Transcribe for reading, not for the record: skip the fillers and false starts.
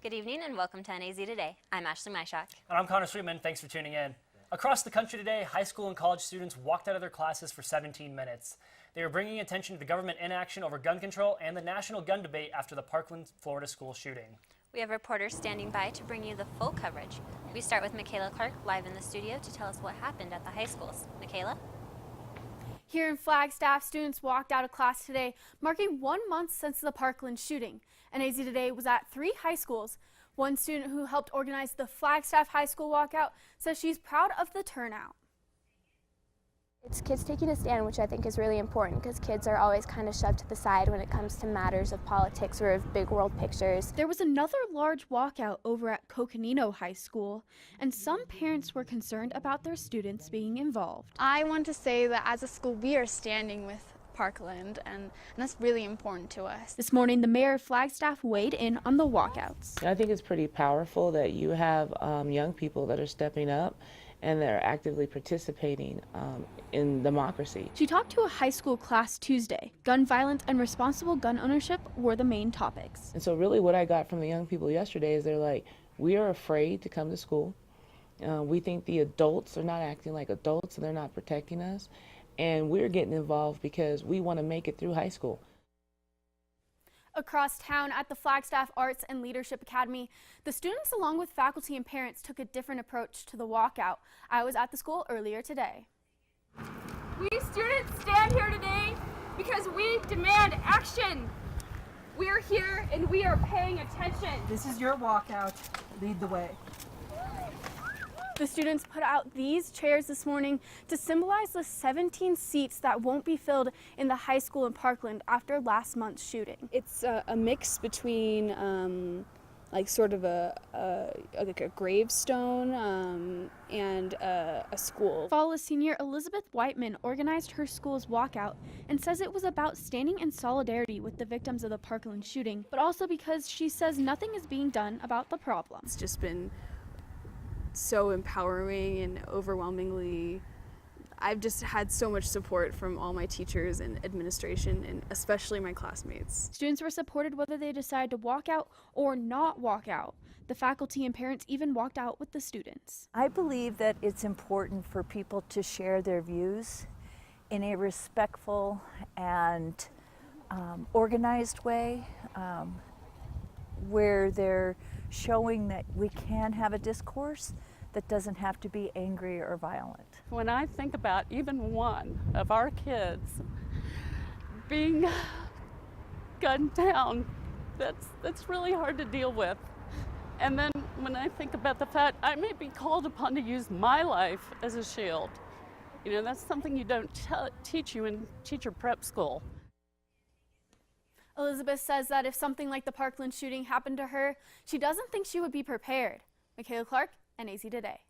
Good evening and welcome to NAZ Today. I'm MAJCHRZAK. And I'm Connor Sweetman. Thanks for tuning in. Across the country today, high school and college students walked out of their classes for 17 minutes. They were bringing attention to the government inaction over gun control and the national gun debate after the Parkland, Florida school shooting. We have reporters standing by to bring you the full coverage. We start with MAKAYLA Clark live in the studio to tell us what happened at the high schools. MAKAYLA? Here in Flagstaff, students walked out of class today, marking 1 month since the Parkland shooting. NAZ Today was at 3 high schools. One student who helped organize the Flagstaff High School walkout says she's proud of the turnout. It's kids taking a stand, which I think is really important because kids are always kind of shoved to the side when it comes to matters of politics or of big world pictures. There was another large walkout over at Coconino High School, and some parents were concerned about their students being involved. I want to say that as a school, we are standing with Parkland, and that's really important to us. This morning, the mayor of Flagstaff weighed in on the walkouts. I think it's pretty powerful that you have young people that are stepping up and they're actively participating in democracy. She talked to a high school class Tuesday. Gun violence and responsible gun ownership were the main topics. And so really what I got from the young people yesterday is they're like, we are afraid to come to school. We think the adults are not acting like adults and they're not protecting us. And we're getting involved because we want to make it through high school. Across town at the Flagstaff Arts and Leadership Academy, the students along with faculty and parents took a different approach to the walkout. I was at the school earlier today. We students stand here today because we demand action. We're here and we are paying attention. This is your walkout. Lead the way. The students put out these chairs this morning to symbolize the 17 seats that won't be filled in the high school in Parkland after last month's shooting. It's a mix between like sort of a gravestone and a school. FALA senior Elizabeth Whiteman organized her school's walkout and says it was about standing in solidarity with the victims of the Parkland shooting, but also because she says nothing is being done about the problem. It's just been so empowering and overwhelmingly, I've just had so much support from all my teachers and administration and especially my classmates. Students were supported whether they decided to walk out or not walk out. The faculty and parents even walked out with the students. I believe that it's important for people to share their views in a respectful and organized way where they're showing that we can have a discourse that doesn't have to be angry or violent. When I think about even one of our kids being gunned down, that's really hard to deal with. And then when I think about the fact I may be called upon to use my life as a shield, you know, that's something you don't teach you in teacher prep school. Elizabeth says that if something like the Parkland shooting happened to her, she doesn't think she would be prepared. MAKAYLA Clark, NAZ Today.